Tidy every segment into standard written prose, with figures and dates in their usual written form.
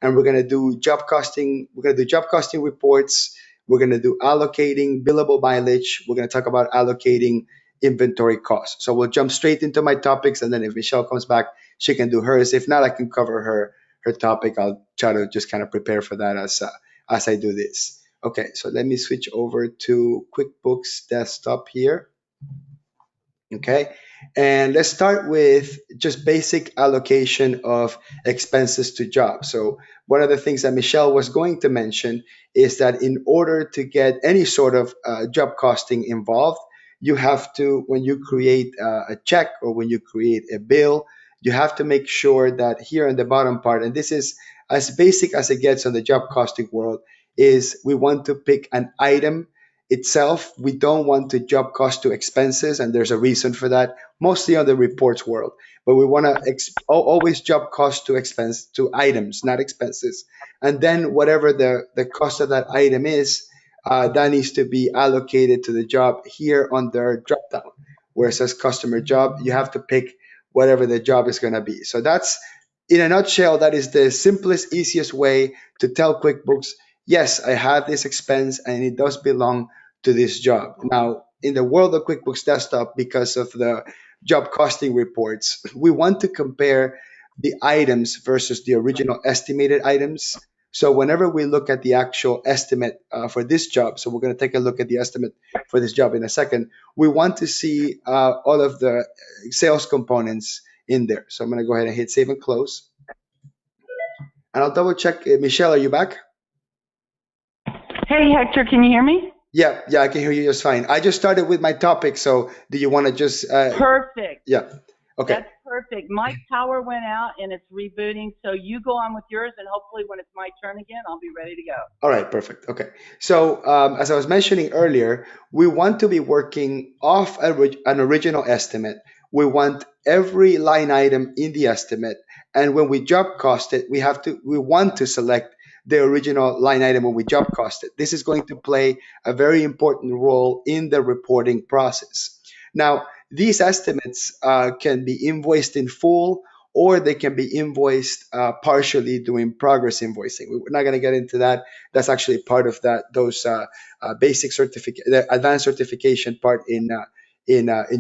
and we're going to do job costing. We're going to do job costing reports. We're going to do allocating billable mileage. We're going to talk about allocating inventory costs. So we'll jump straight into my topics, and then if Michelle comes back, she can do hers. If not, I can cover her topic. I'll try to just kind of prepare for that as I do this. Okay, so let me switch over to QuickBooks Desktop here. Okay, and let's start with just basic allocation of expenses to jobs. So one of the things that Michelle was going to mention is that in order to get any sort of job costing involved, you have to, when you create a check or when you create a bill, you have to make sure that here in the bottom part, and this is as basic as it gets on the job costing world, is we want to pick an item itself. We don't want to job cost to expenses, and there's a reason for that, mostly on the reports world. But we want to always job cost to expense to items, not expenses. And then whatever the cost of that item is, that needs to be allocated to the job here on their drop down, where it says customer job. You have to pick whatever the job is going to be. So that's, in a nutshell, that is the simplest, easiest way to tell QuickBooks, yes, I have this expense and it does belong to this job. Now, in the world of QuickBooks Desktop, because of the job costing reports, we want to compare the items versus the original estimated items. So whenever we look at the actual estimate for this job, so we're going to take a look at the estimate for this job in a second, we want to see all of the sales components in there. So I'm going to go ahead and hit save and close. And I'll double check. Michelle, are you back? Hey, Hector, can you hear me? Yeah, I can hear you just fine. I just started with my topic, so do you want to just? Perfect. Yeah. Okay. That's perfect. My power went out and it's rebooting, so you go on with yours, and hopefully when it's my turn again, I'll be ready to go. All right, perfect. Okay. So as I was mentioning earlier, we want to be working off an original estimate. We want every line item in the estimate, and when we job cost it, we want to select the original line item when we job cost it. This is going to play a very important role in the reporting process. Now, these estimates can be invoiced in full, or they can be invoiced partially doing progress invoicing. We're not going to get into that. That's actually part of those basic certificate, the advanced certification part in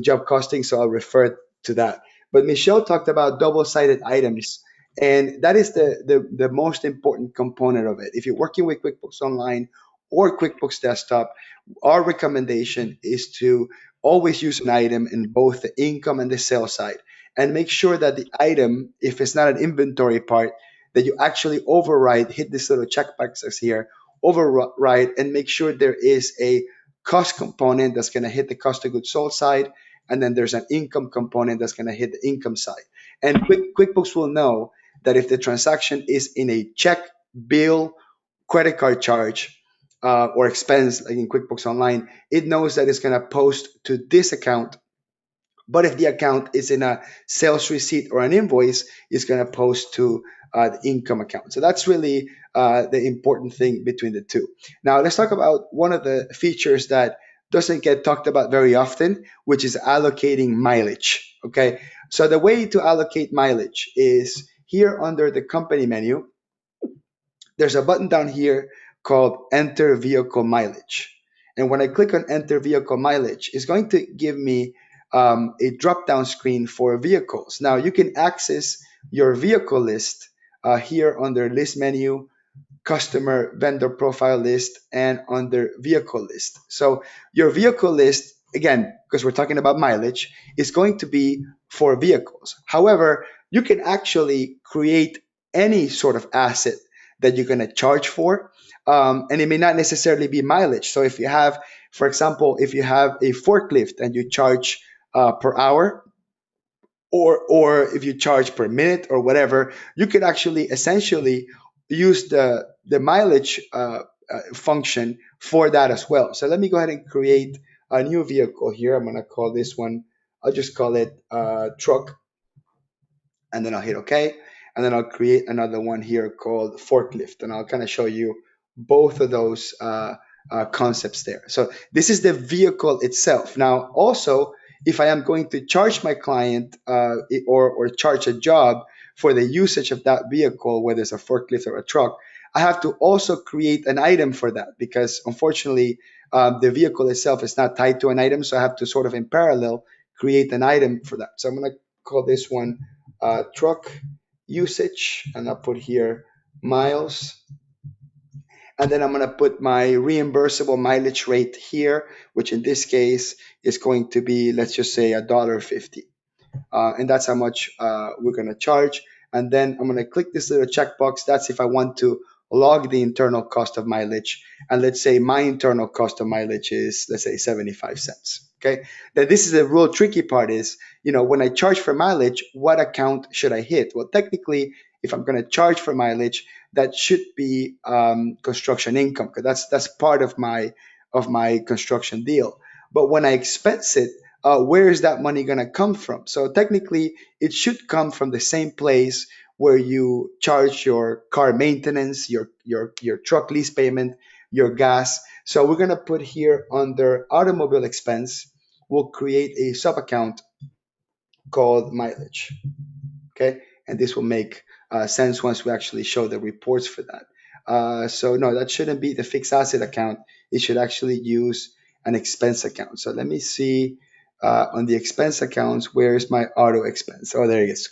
job costing. So I'll refer to that. But Michelle talked about double-sided items, and that is the most important component of it. If you're working with QuickBooks Online or QuickBooks Desktop, our recommendation is to always use an item in both the income and the sales side, and make sure that the item, if it's not an inventory part, that you actually override, hit this little check boxes here, override, and make sure there is a cost component that's going to hit the cost of goods sold side, and then there's an income component that's going to hit the income side. And QuickBooks will know that if the transaction is in a check, bill, credit card charge, or expense, like in QuickBooks Online, it knows that it's going to post to this account. But if the account is in a sales receipt or an invoice, it's going to post to the income account. So that's really the important thing between the two. Now, let's talk about one of the features that doesn't get talked about very often, which is allocating mileage. Okay, so the way to allocate mileage is here under the company menu. There's a button down here called Enter Vehicle Mileage. And when I click on Enter Vehicle Mileage, it's going to give me a drop-down screen for vehicles. Now, you can access your vehicle list here under List Menu, Customer Vendor Profile List, and under Vehicle List. So your vehicle list, again, because we're talking about mileage, is going to be for vehicles. However, you can actually create any sort of asset that you're going to charge for, and it may not necessarily be mileage. So if you have, for example, if you have a forklift and you charge per hour, or if you charge per minute or whatever, you could actually essentially use the mileage function for that as well. So let me go ahead and create a new vehicle here. I'm going to call this one, I'll just call it truck, and then I'll hit OK. And then I'll create another one here called forklift, and I'll kind of show you both of those concepts there. So this is the vehicle itself. Now, also, if I am going to charge my client or charge a job for the usage of that vehicle, whether it's a forklift or a truck, I have to also create an item for that because unfortunately, the vehicle itself is not tied to an item. So I have to sort of in parallel create an item for that. So I'm going to call this one truck usage, and I'll put here miles, and then I'm going to put my reimbursable mileage rate here, which in this case is going to be, let's just say, $1.50. And that's how much we're going to charge. And then I'm going to click this little checkbox. That's if I want to log the internal cost of mileage. And let's say my internal cost of mileage is, let's say, 75 cents. Okay. Then this is the real tricky part is, when I charge for mileage, what account should I hit? Well, technically, if I'm going to charge for mileage, that should be construction income because that's part of my construction deal. But when I expense it, where is that money going to come from? So technically, it should come from the same place where you charge your car maintenance, your truck lease payment, your gas. So we're going to put here under automobile expense, we'll create a sub account called mileage. Okay, and this will make sense once we actually show the reports for that. So no, that shouldn't be the fixed asset account. It should actually use an expense account. So let me see on the expense accounts, where is my auto expense? Oh, there it is.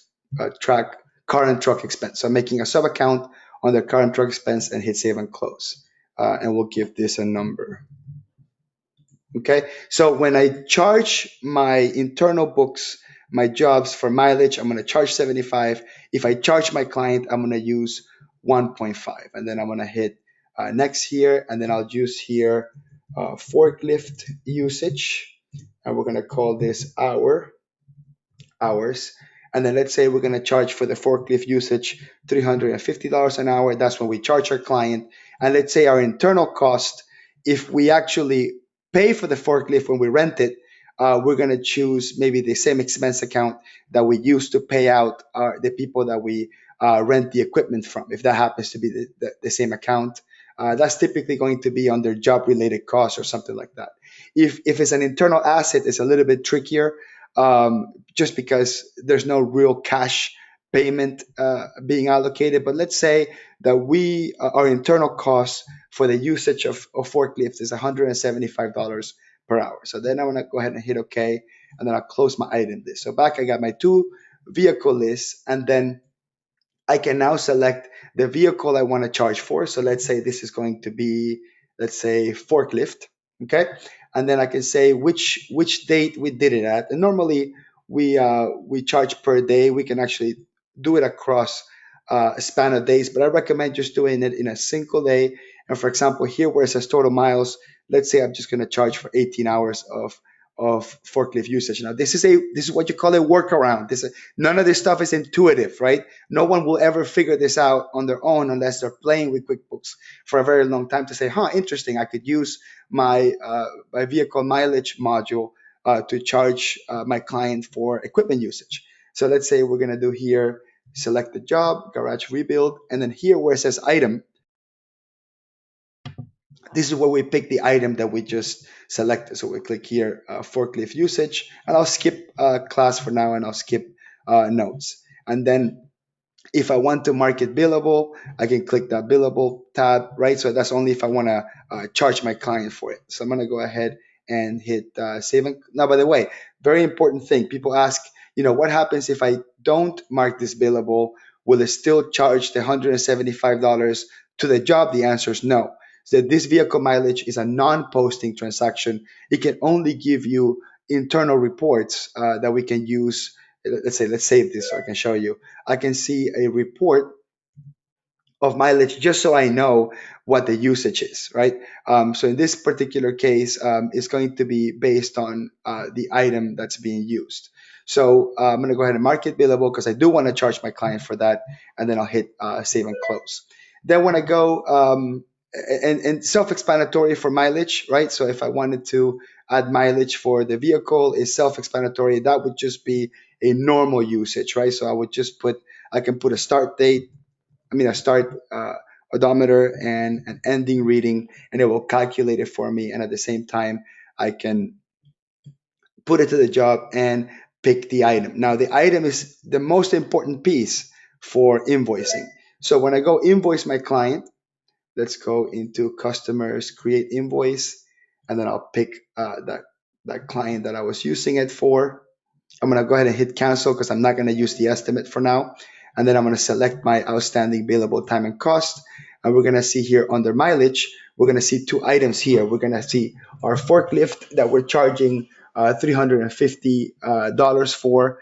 Track car and truck expense. So I'm making a sub account on the car and truck expense and hit save and close. And we'll give this a number. Okay, so when I charge my internal books, my jobs for mileage, I'm going to charge 75. If I charge my client, I'm going to use 1.5. And then I'm going to hit next here. And then I'll use here forklift usage. And we're going to call this hours. And then let's say we're going to charge for the forklift usage $350 an hour. That's when we charge our client. And let's say our internal cost, if we actually pay for the forklift when we rent it, we're going to choose maybe the same expense account that we use to pay out the people that we rent the equipment from, if that happens to be the same account. That's typically going to be under job related costs or something like that. If it's an internal asset, it's a little bit trickier, just because there's no real cash payment being allocated. But let's say that our internal cost for the usage of forklifts is $175 per hour. So then I want to go ahead and hit OK, and then I'll close my item list. So back I got my two vehicle lists, and then I can now select the vehicle I want to charge for. So let's say this is going to be, let's say, forklift. Okay. And then I can say which date we did it at. And normally we charge per day. We can actually do it across a span of days, but I recommend just doing it in a single day. And for example, here where it says total miles, let's say I'm just going to charge for 18 hours of forklift usage. Now this is what you call a workaround. None of this stuff is intuitive, right? No one will ever figure this out on their own unless they're playing with QuickBooks for a very long time to say, interesting, I could use my vehicle mileage module to charge my client for equipment usage. So let's say we're going to do here, select the job, garage rebuild, and then here where it says item, this is where we pick the item that we just selected. So we click here, forklift usage, and I'll skip class for now, and I'll skip notes. And then if I want to mark it billable, I can click that billable tab, right? So that's only if I want to charge my client for it. So I'm going to go ahead and hit save. Now, by the way, very important thing. People ask, what happens if I don't mark this billable? Will it still charge the $175 to the job? The answer is no. So this vehicle mileage is a non-posting transaction. It can only give you internal reports that we can use. Let's save this so I can show you. I can see a report of mileage just so I know what the usage is, right? So in this particular case, it's going to be based on the item that's being used. So I'm going to go ahead and mark it billable because I do want to charge my client for that, and then I'll hit save and close. Then when I go and self-explanatory for mileage, right? So if I wanted to add mileage for the vehicle, is self-explanatory. That would just be a normal usage, right? So I can put a start date, a start odometer and an ending reading, and it will calculate it for me. And at the same time, I can put it to the job and pick the item. Now, the item is the most important piece for invoicing. So when I go invoice my client, let's go into customers, create invoice, and then I'll pick that client that I was using it for. I'm going to go ahead and hit cancel because I'm not going to use the estimate for now. And then I'm going to select my outstanding billable time and cost. And we're going to see here under mileage, we're going to see two items here. We're going to see our forklift that we're charging $350 for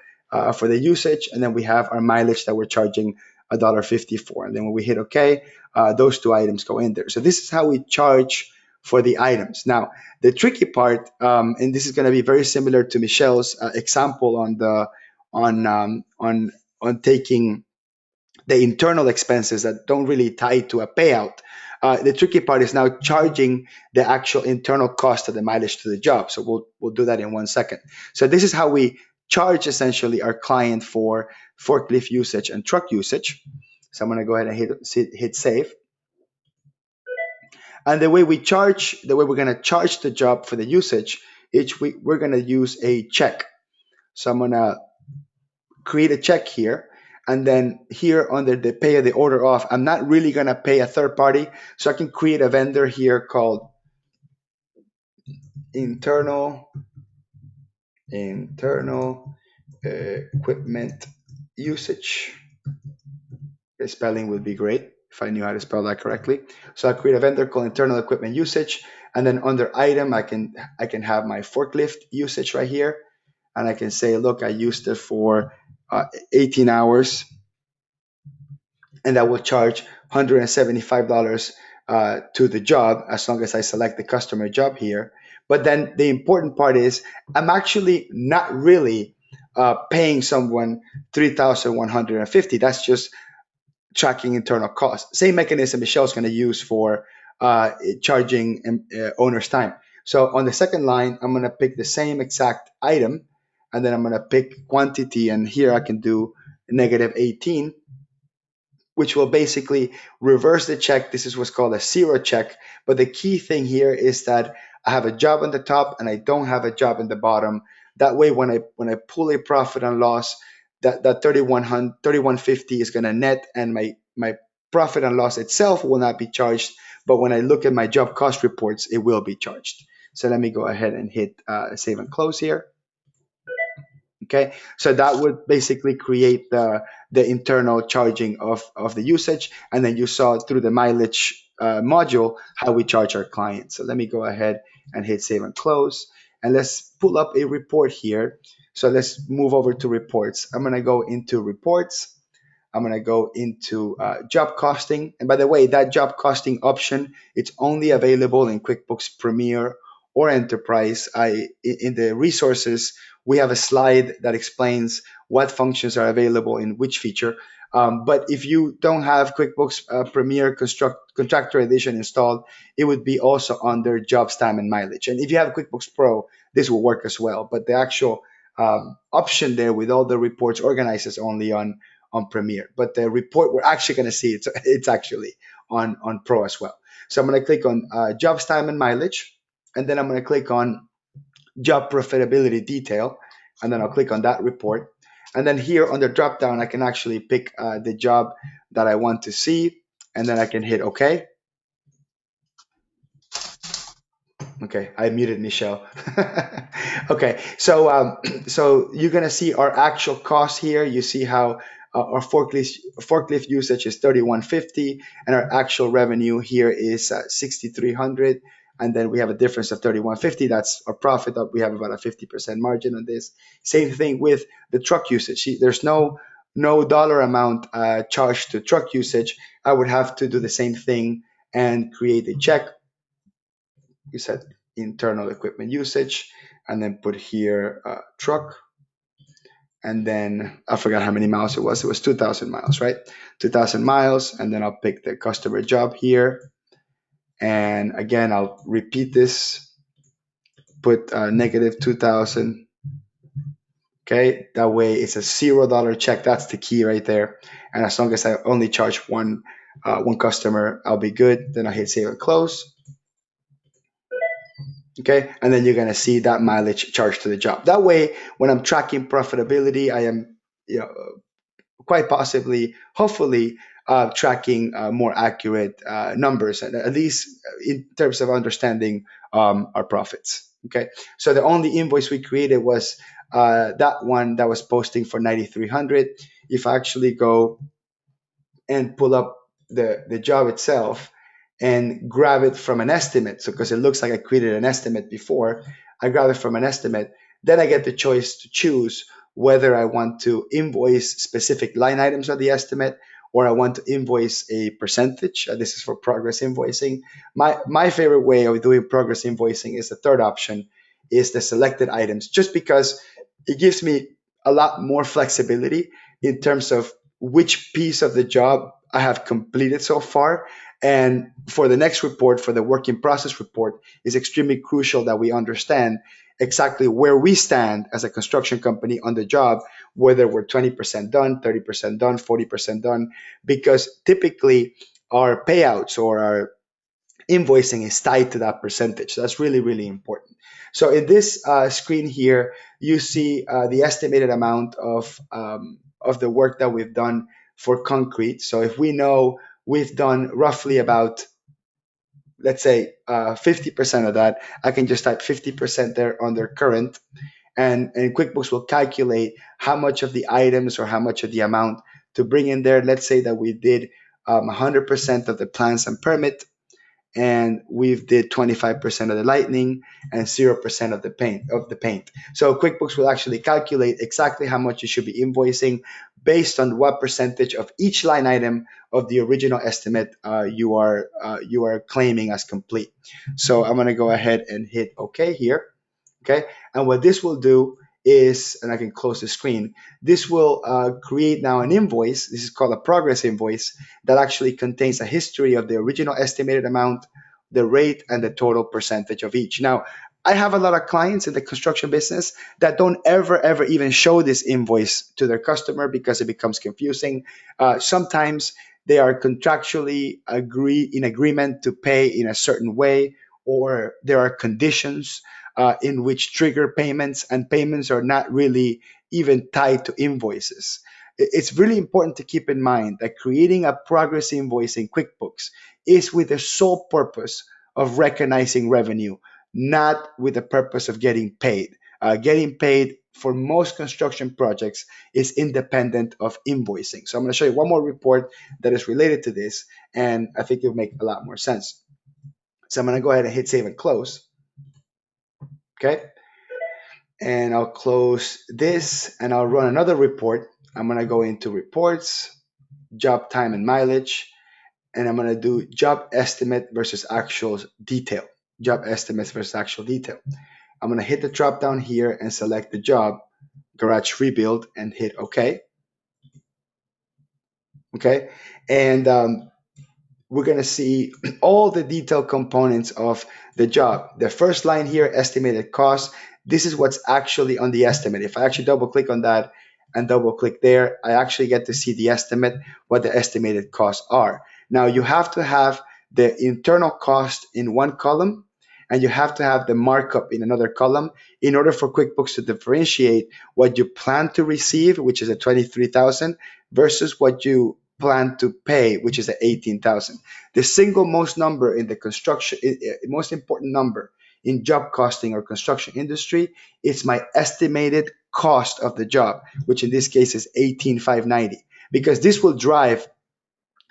the usage. And then we have our mileage that we're charging $1.50 for. And then when we hit OK, those two items go in there. So this is how we charge for the items. Now, the tricky part, and this is going to be very similar to Michelle's example on the on taking the internal expenses that don't really tie to a payout. The tricky part is now charging the actual internal cost of the mileage to the job. So we'll do that in 1 second. So this is how we charge essentially our client for forklift usage and truck usage. So I'm going to go ahead and hit save. And the way we're going to charge the job for the usage, each week we're going to use a check. So I'm going to create a check here. And then here under the pay the order off, I'm not really going to pay a third party. So I can create a vendor here called internal equipment usage. The spelling would be great if I knew how to spell that correctly. So I create a vendor called internal equipment usage, and then under item I can have my forklift usage right here, and I can say, look, I used it for 18 hours, and I will charge $175 to the job as long as I select the customer job here. But then the important part is I'm actually not really paying someone $3,150. That's just tracking internal costs. Same mechanism Michelle's going to use for charging owner's time. So on the second line, I'm going to pick the same exact item, and then I'm going to pick quantity, and here I can do -18, which will basically reverse the check. This is what's called a zero check. But the key thing here is that I have a job on the top and I don't have a job in the bottom. That way, when I pull a profit and loss, that 3150 is going to net, and my profit and loss itself will not be charged. But when I look at my job cost reports, it will be charged. So let me go ahead and hit save and close here. Okay, so that would basically create the internal charging of the usage, and then you saw through the mileage module how we charge our clients. So let me go ahead and hit save and close, and let's pull up a report here. So let's move over to reports. I'm going to go into reports. I'm going to go into job costing. And by the way, that job costing option, it's only available in QuickBooks Premier or Enterprise. In the resources, we have a slide that explains what functions are available in which feature. But if you don't have QuickBooks Premier Contractor Edition installed, it would be also under jobs, time, and mileage. And if you have QuickBooks Pro, this will work as well. But the actual option there with all the reports organized is only on Premiere. But the report we're actually going to see, it's actually on Pro as well. So I'm going to click on jobs, time, and mileage. And then I'm going to click on job profitability detail. And then I'll click on that report. And then here on the drop down, I can actually pick the job that I want to see. And then I can hit OK. Okay, I muted Michelle. Okay, so you're gonna see our actual cost here. You see how our forklift usage is 3150, and our actual revenue here is 6300, and then we have a difference of 3150. That's our profit. We have about a 50% margin on this. Same thing with the truck usage. See, there's no dollar amount charged to truck usage. I would have to do the same thing and create a check. You said internal equipment usage, and then put here truck, and then I forgot how many miles it was. It was 2,000 miles, right? 2,000 miles, and then I'll pick the customer job here, and again I'll repeat this. Put -2,000. Okay, that way it's a $0 check. That's the key right there. And as long as I only charge one customer, I'll be good. Then I hit save and close. Okay, and then you're going to see that mileage charged to the job. That way, when I'm tracking profitability, I am quite possibly, hopefully, tracking more accurate numbers, at least in terms of understanding our profits. Okay, so the only invoice we created was that one that was posting for 9,300. If I actually go and pull up the job itself and grab it from an estimate. So because it looks like I created an estimate before, I grab it from an estimate. Then I get the choice to choose whether I want to invoice specific line items of the estimate or I want to invoice a percentage. This is for progress invoicing. My favorite way of doing progress invoicing is the third option, is the selected items, just because it gives me a lot more flexibility in terms of which piece of the job I have completed so far. And for the next report, for the work in process report, is extremely crucial that we understand exactly where we stand as a construction company on the job, whether we're 20% done, 30% done, 40% done, because typically our payouts or our invoicing is tied to that percentage. So that's really, really important. So in this screen here, you see the estimated amount of the work that we've done for concrete. So if we know we've done roughly about, let's say, 50% of that, I can just type 50% there under current, and QuickBooks will calculate how much of the items or how much of the amount to bring in there. Let's say that we did 100% of the plans and permit, and we've did 25% of the lightning and 0% of the paint. So QuickBooks will actually calculate exactly how much you should be invoicing based on what percentage of each line item of the original estimate you are claiming as complete. So I'm going to go ahead and hit OK here. Okay, and what this will do is, and I can close the screen, this will create now an invoice. This is called a progress invoice that actually contains a history of the original estimated amount, the rate, and the total percentage of each. Now, I have a lot of clients in the construction business that don't ever even show this invoice to their customer because it becomes confusing. Sometimes they are contractually in agreement to pay in a certain way, or there are conditions in which trigger payments, and payments are not really even tied to invoices. It's really important to keep in mind that creating a progress invoice in QuickBooks is with the sole purpose of recognizing revenue, not with the purpose of getting paid. Getting paid for most construction projects is independent of invoicing. So I'm going to show you one more report that is related to this, and I think it'll make a lot more sense. So I'm going to go ahead and hit save and close. Okay, and I'll close this and I'll run another report. I'm going to go into reports, job time and mileage, and I'm going to do job estimate versus actual detail. Job estimates versus actual detail. I'm going to hit the drop down here and select the job, garage rebuild, and hit OK. Okay, and we're going to see all the detailed components of the job. The first line here, estimated cost. This is what's actually on the estimate. If I actually double click on that and double click there, I actually get to see the estimate, what the estimated costs are. Now you have to have the internal cost in one column, and you have to have the markup in another column in order for QuickBooks to differentiate what you plan to receive, which is a 23,000, versus what you plan to pay, which is at 18,000. The single most number in the construction, most important number in job costing or construction industry, is my estimated cost of the job, which in this case is 18,590, because this will drive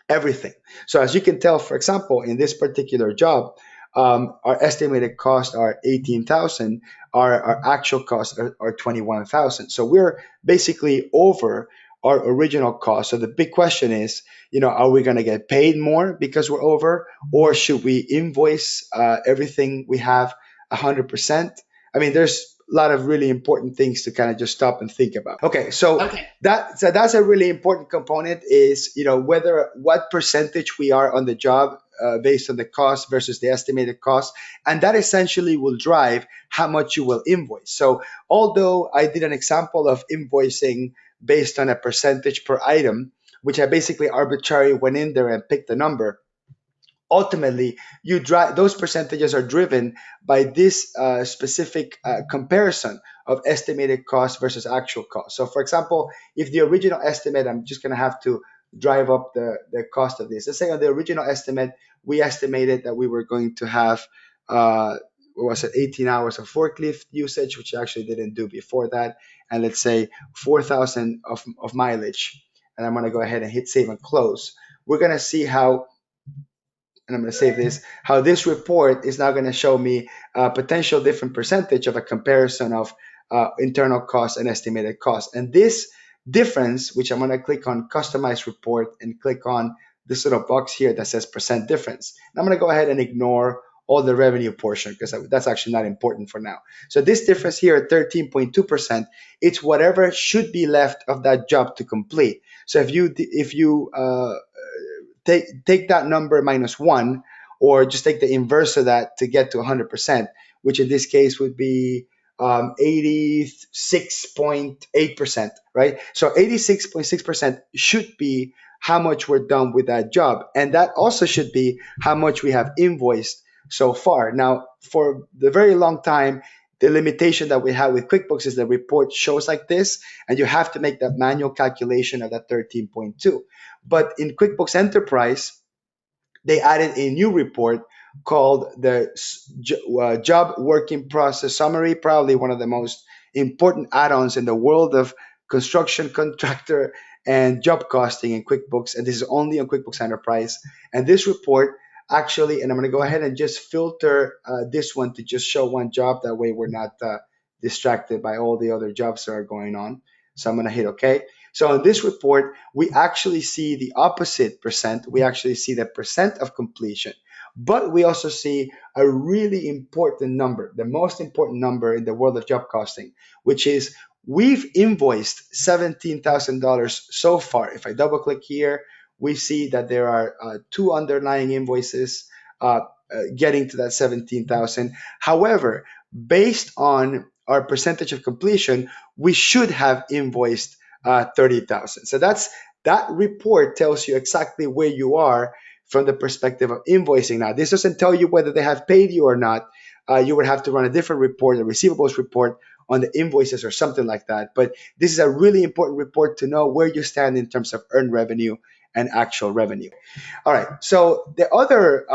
everything. So as you can tell, for example, in this particular job, our estimated costs are 18,000. Our actual costs are 21,000. So we're basically over our original cost. So the big question is, are we going to get paid more because we're over, or should we invoice everything we have 100%? I mean, there's a lot of really important things to kind of just stop and think about. Okay, so that's a really important component, is whether what percentage we are on the job based on the cost versus the estimated cost, and that essentially will drive how much you will invoice. So although I did an example of invoicing based on a percentage per item, which I basically arbitrarily went in there and picked a number, ultimately you drive those percentages are driven by this specific comparison of estimated cost versus actual cost. So for example, if the original estimate, I'm just going to have to drive up the cost of this. Let's say on the original estimate we estimated that we were going to have what was it, 18 hours of forklift usage, which I actually didn't do before that, and let's say 4,000 of mileage, and I'm going to go ahead and hit save and close. We're going to see how, and I'm going to save this, how this report is now going to show me a potential different percentage of a comparison of internal costs and estimated costs. And this difference, which I'm going to click on customize report and click on this little box here that says percent difference. And I'm going to go ahead and ignore all the revenue portion because that's actually not important for now. So this difference here at 13.2%, it's whatever should be left of that job to complete. So if you take that number minus one, or just take the inverse of that to get to 100%, which in this case would be 86.8%, right? So 86.6% should be how much we're done with that job. And that also should be how much we have invoiced so far. Now, for the very long time, the limitation that we have with QuickBooks is the report shows like this, and you have to make that manual calculation of that 13.2. But in QuickBooks Enterprise, they added a new report called the Job Working Process Summary, probably one of the most important add-ons in the world of construction contractor and job costing in QuickBooks. And this is only on QuickBooks Enterprise. And this report actually, and I'm going to go ahead and just filter this one to just show one job. That way we're not distracted by all the other jobs that are going on. So I'm going to hit OK. So in this report, we actually see the opposite percent. We actually see the percent of completion, but we also see a really important number, the most important number in the world of job costing, which is we've invoiced $17,000 so far. If I double click here, we see that there are two underlying invoices getting to that 17,000. However, based on our percentage of completion, we should have invoiced 30,000. So that report tells you exactly where you are from the perspective of invoicing. Now, this doesn't tell you whether they have paid you or not. You would have to run a different report, a receivables report on the invoices or something like that. But this is a really important report to know where you stand in terms of earned revenue and actual revenue. All right. So the other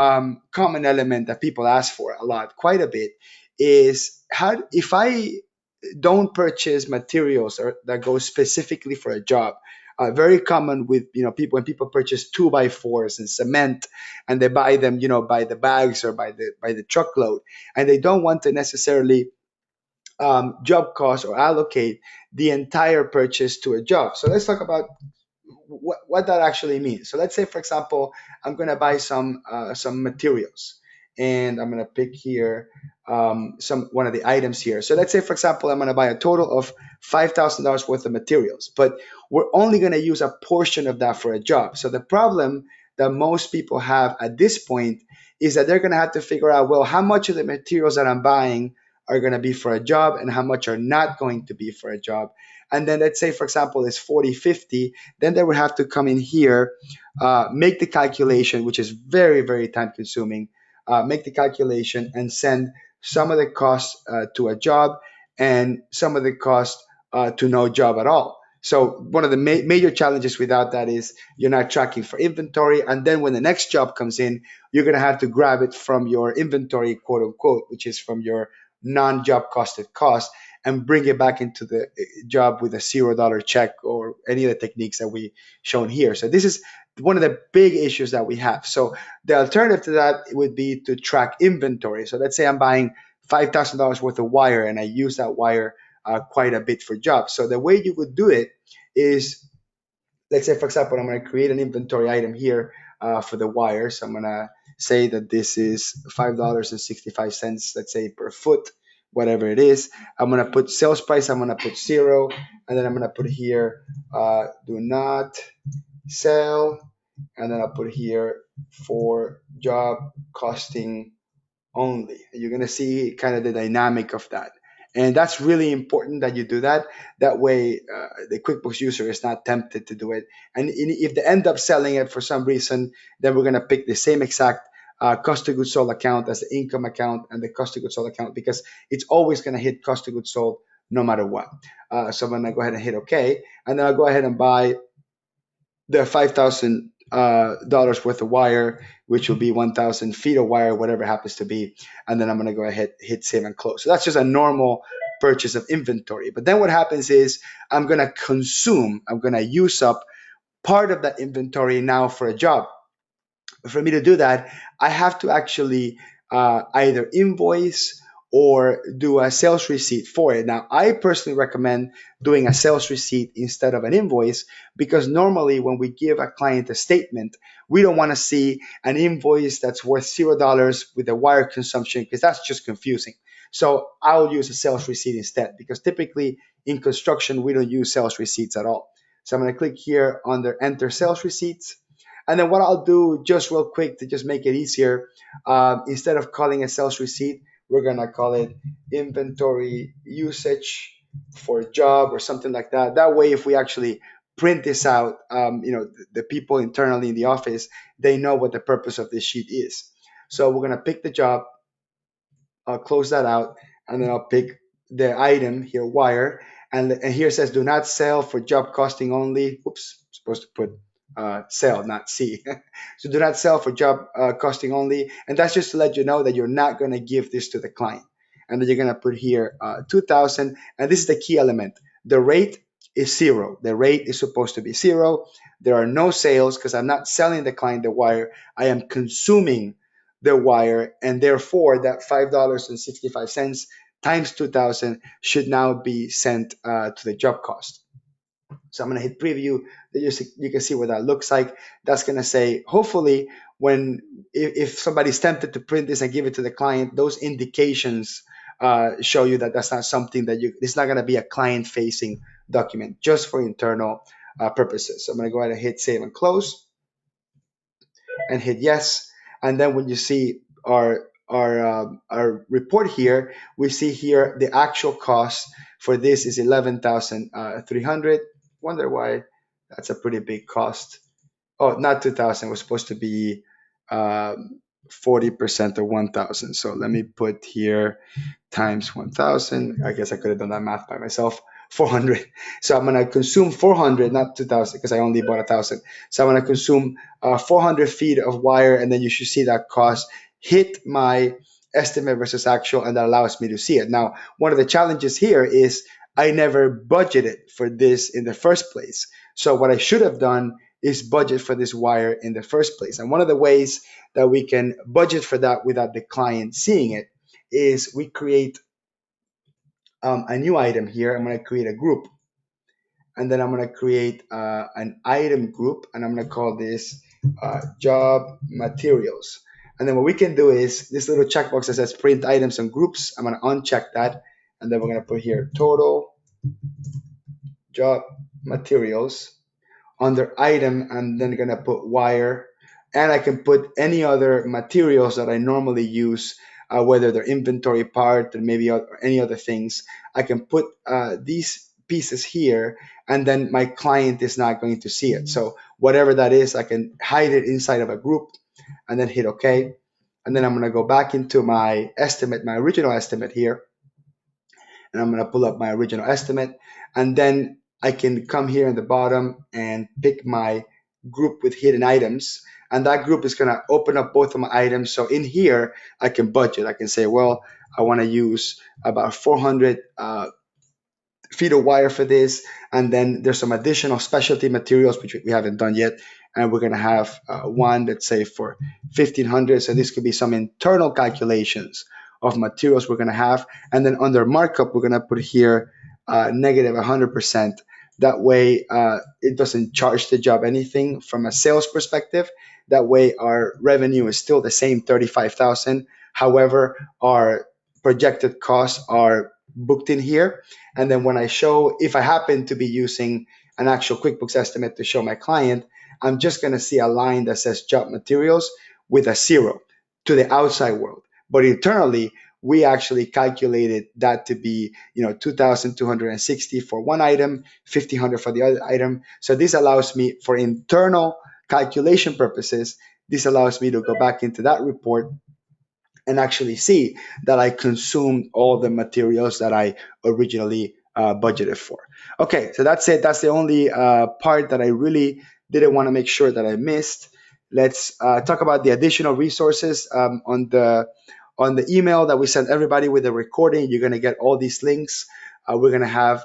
common element that people ask for a lot, quite a bit, is how if I don't purchase materials that go specifically for a job. Very common with people when people purchase 2x4s and cement, and they buy them by the bags or by the truckload, and they don't want to necessarily job cost or allocate the entire purchase to a job. So let's talk about what that actually means. So let's say, for example, I'm going to buy some materials, and I'm going to pick here one of the items here. So let's say, for example, I'm going to buy a total of $5,000 worth of materials, but we're only going to use a portion of that for a job. So the problem that most people have at this point is that they're going to have to figure out, well, how much of the materials that I'm buying are going to be for a job and how much are not going to be for a job. And then let's say, for example, it's 40/50, then they would have to come in here, make the calculation, which is very, very time consuming, make the calculation and send some of the costs to a job and some of the cost to no job at all. So one of the major challenges without that is you're not tracking for inventory. And then when the next job comes in, you're going to have to grab it from your inventory, quote unquote, which is from your non-job costed cost, and bring it back into the job with a $0 check or any of the techniques that we shown here. So this is one of the big issues that we have. So the alternative to that would be to track inventory. So let's say I'm buying $5,000 worth of wire and I use that wire quite a bit for jobs. So the way you would do it is, let's say, for example, I'm going to create an inventory item here for the wire. So I'm going to say that this is $5.65, let's say, per foot, whatever it is. I'm going to put sales price. I'm going to put 0. And then I'm going to put here, do not sell. And then I'll put here for job costing only. You're going to see kind of the dynamic of that. And that's really important that you do that. That way, the QuickBooks user is not tempted to do it. And if they end up selling it for some reason, then we're going to pick the same exact cost of goods sold account as the income account and the cost of goods sold account because it's always going to hit cost of goods sold no matter what. So I'm going to go ahead and hit OK, and then I'll go ahead and buy the $5,000 worth of wire, which will be 1,000 feet of wire, whatever it happens to be, and then I'm going to go ahead, hit save and close. So that's just a normal purchase of inventory. But then what happens is I'm going to consume, I'm going to use up part of that inventory now for a job. For me to do that, I have to actually either invoice or do a sales receipt for it. Now, I personally recommend doing a sales receipt instead of an invoice because normally when we give a client a statement, we don't want to see an invoice that's worth $0 with a wire consumption because that's just confusing. So I'll use a sales receipt instead because typically in construction, we don't use sales receipts at all. So I'm going to click here under enter sales receipts. And then what I'll do just real quick to just make it easier, instead of calling a sales receipt, we're gonna call it inventory usage for job or something like that. That way, if we actually print this out, the people internally in the office, they know what the purpose of this sheet is. So we're gonna pick the job, I'll close that out, and then I'll pick the item here, wire, and here it says do not sell for job costing only. Oops, I'm supposed to put sell, not see. So do not sell for job costing only, and that's just to let you know that you're not going to give this to the client. And then you're going to put here 2,000, and this is the key element. The rate is zero. The rate is supposed to be zero. There are no sales because I'm not selling the client the wire. I am consuming the wire, and therefore that $5.65 times 2,000 should now be sent to the job cost. So I'm going to hit preview. You can see what that looks like. That's going to say, hopefully, when if somebody's tempted to print this and give it to the client, those indications show you that that's not something that it's not going to be a client-facing document, just for internal purposes. So I'm going to go ahead and hit save and close and hit yes. And then when you see our report here, we see here the actual cost for this is 11,300. Wonder why that's a pretty big cost. Oh, not 2,000. It was supposed to be 40% of 1,000. So let me put here times 1,000. I guess I could have done that math by myself. 400. So I'm going to consume 400, not 2,000, because I only bought 1,000. So I'm going to consume 400 feet of wire, and then you should see that cost hit my estimate versus actual, and that allows me to see it. Now, one of the challenges here is I never budgeted for this in the first place. So what I should have done is budget for this wire in the first place. And one of the ways that we can budget for that without the client seeing it is we create a new item here. I'm going to create a group, and then I'm going to create an item group, and I'm going to call this job materials. And then what we can do is this little checkbox that says print items and groups. I'm going to uncheck that, and then we're going to put here total job materials under item, and then going to put wire, and I can put any other materials that I normally use, whether they're inventory part or maybe any other things. I can put these pieces here, and then my client is not going to see it. So whatever that is, I can hide it inside of a group and then hit OK. And then I'm going to go back into my estimate, my original estimate here, and I'm going to pull up my original estimate, and then I can come here in the bottom and pick my group with hidden items, and that group is going to open up both of my items. So in here, I can budget. I can say, well, I want to use about 400 feet of wire for this, and then there's some additional specialty materials which we haven't done yet, and we're going to have one, let's say, for 1,500. So this could be some internal calculations of materials we're going to have, and then under markup, we're going to put here negative 100%. That way, it doesn't charge the job anything from a sales perspective. That way, our revenue is still the same, 35,000. However, our projected costs are booked in here. And then when I show, if I happen to be using an actual QuickBooks estimate to show my client, I'm just going to see a line that says job materials with a zero to the outside world. But internally, we actually calculated that to be, 2,260 for one item, 1,500 for the other item. So this allows me, for internal calculation purposes, This allows me to go back into that report and actually see that I consumed all the materials that I originally budgeted for. Okay, so that's it. That's the only part that I really didn't want to make sure that I missed. Let's talk about the additional resources on the email that we sent everybody with the recording. You're going to get all these links. We're going to have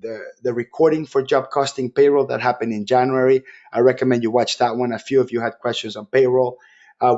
the recording for job costing payroll that happened in January. I recommend you watch that one. A few of you had questions on payroll.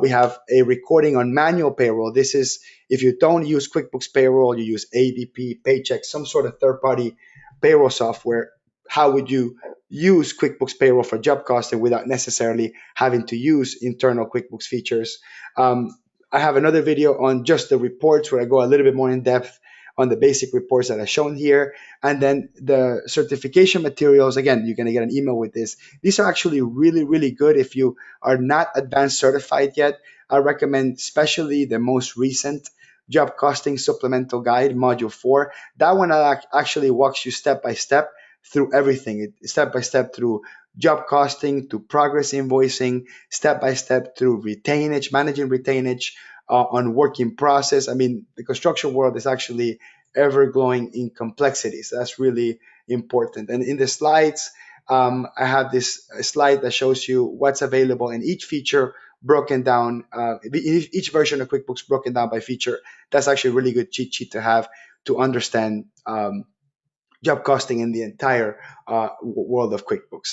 We have a recording on manual payroll. This is if you don't use QuickBooks Payroll, you use ADP, Paycheck, some sort of third-party payroll software. How would you use QuickBooks Payroll for job costing without necessarily having to use internal QuickBooks features? Um, I have another video on just the reports where I go a little bit more in depth on the basic reports that are shown here. And then the certification materials, again, you're going to get an email with this. These are actually really, really good if you are not advanced certified yet. I recommend especially the most recent job costing supplemental guide, module 4. That one actually walks you step by step through everything, step by step through job costing to progress invoicing, step by step through retainage, managing retainage, on work in process. I mean, the construction world is actually ever growing in complexity. So that's really important. And in the slides, I have this slide that shows you what's available in each feature broken down, each version of QuickBooks broken down by feature. That's actually a really good cheat sheet to have to understand job costing in the entire world of QuickBooks.